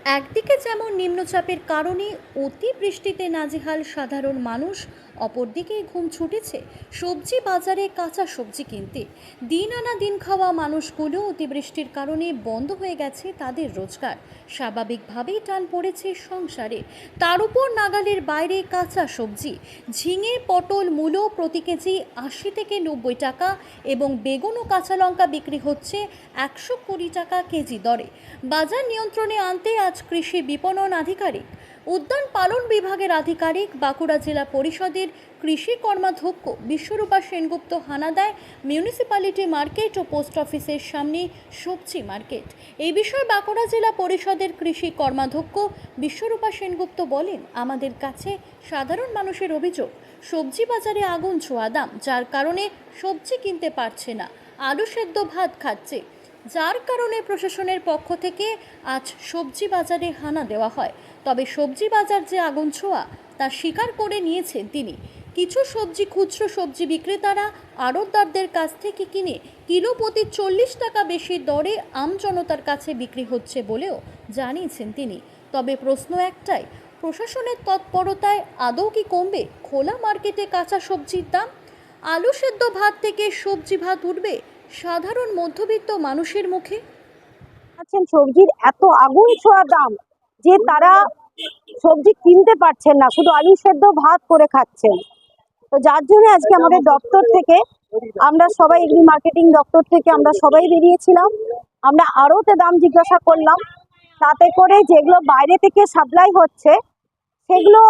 একদিকে যেমন নিম্নচাপের কারণে অতিবৃষ্টিতে নাজেহাল সাধারণ মানুষ, অপরদিকে ঘুম ছুটেছে সবজি বাজারে কাঁচা সবজি কিনতে। দিন আনা দিন খাওয়া মানুষগুলো অতিবৃষ্টির কারণে বন্ধ হয়ে গেছে তাদের রোজগার। স্বাভাবিকভাবেই টান পড়েছে সংসারে। তার উপর নাগালের বাইরে কাঁচা সবজি, ঝিঙে, পটল, মূলো প্রতি কেজি 80 থেকে 90 টাকা এবং বেগুন ও কাঁচা লঙ্কা বিক্রি হচ্ছে 120 টাকা কেজি দরে। বাজার নিয়ন্ত্রণে আনতে আজ কৃষি বিপণন আধিকারিক, উদ্যান পালন বিভাগের আধিকারিক, বাঁকুড়া জেলা পরিষদের কৃষি কর্মাধ্যক্ষ বিশ্বরূপা সেনগুপ্ত হানা দেয় মিউনিসিপ্যালিটি মার্কেট ও পোস্ট অফিসের সামনে সবজি মার্কেট। এই বিষয়ে বাঁকুড়া জেলা পরিষদের কৃষি কর্মাধ্যক্ষ বিশ্বরূপা সেনগুপ্ত বলেন, আমাদের কাছে সাধারণ মানুষের অভিযোগ সবজি বাজারে আগুন ছোঁয়া দাম, যার কারণে সবজি কিনতে পারছে না, আলু সেদ্ধ ভাত খাচ্ছে, যার কারণে প্রশাসনের পক্ষ থেকে আজ সবজি বাজারে হানা দেওয়া হয়। তবে সবজি বাজার যে আগুন ছোঁয়া তা স্বীকার করে নিয়েছেন তিনি। কিছু সবজি খুচরো সবজি বিক্রেতারা আড়তদারদের কাছ থেকে কিনে কিলো প্রতি 40 টাকা বেশি দরে আমজনতার কাছে বিক্রি হচ্ছে বলেও জানিয়েছেন তিনি। তবে প্রশ্ন একটাই, প্রশাসনের তৎপরতায় আদৌ কি কমবে খোলা মার্কেটে কাঁচা সবজির দাম? আলু সেদ্ধ ভাত থেকে সবজি ভাত উঠবে সাধারণ মধ্যবিত্ত মানুষের মুখে। আছেন সবজির এত আগুন ছোঁয়া দাম যে তারা সবজি কিনতে পারছেন না, শুধু আলু সেদ্ধ ভাত করে খাচ্ছেন। তো যার জন্য আজকে আমাদের দপ্তর থেকে আমরা সবাই এগ্রি মার্কেটিং দপ্তর থেকে আমরা সবাই বেরিয়েছিলাম। আমরা আড়তে দাম জিজ্ঞাসা করলাম, তাতে করে যেগুলো বাইরে থেকে সাপ্লাই হচ্ছে সেগুলো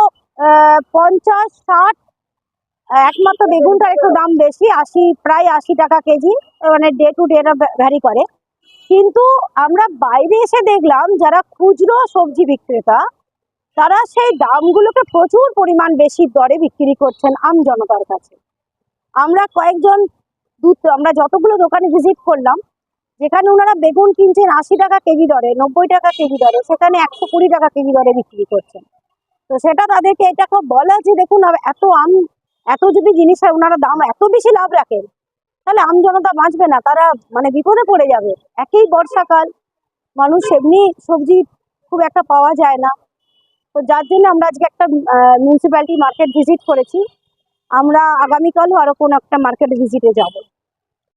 50, 60, একমাত্র বেগুনটার একটু দাম বেশি, 80, প্রায় 80 টাকা কেজি, মানে ডে টু ডে ভ্যারি করে। কিন্তু আমরা বাইরে এসে দেখলাম যারা খুচরো সবজি বিক্রেতা তারা সেই দামগুলোকে প্রচুর পরিমাণ বেশি দরে বিক্রি করছেন আম জনতার কাছে। আমরা কয়েকজন আমরা যতগুলো দোকানে ভিজিট করলাম, যেখানে ওনারা বেগুন কিনছেন 80 টাকা কেজি দরে, 90 টাকা কেজি দরে, সেখানে 120 টাকা কেজি দরে বিক্রি করছেন। তো সেটা তাদেরকে এটা খুব বলা যে দেখুন এত আম, এত যদি জিনিস হয় ওনারা দাম এত বেশি লাভ রাখেন, তাহলে আম জনতা বাঁচবে না, তারা মানে বিপদে পড়ে যাবে। একই বর্ষাকাল, মানুষ এমনি সবজি খুব একটা পাওয়া যায় না। তো যার জন্য আমরা আজকে একটা মিউনিসিপ্যালিটি মার্কেট ভিজিট করেছি। আমরা আগামীকালও আরো কোনো একটা মার্কেট ভিজিটে যাব।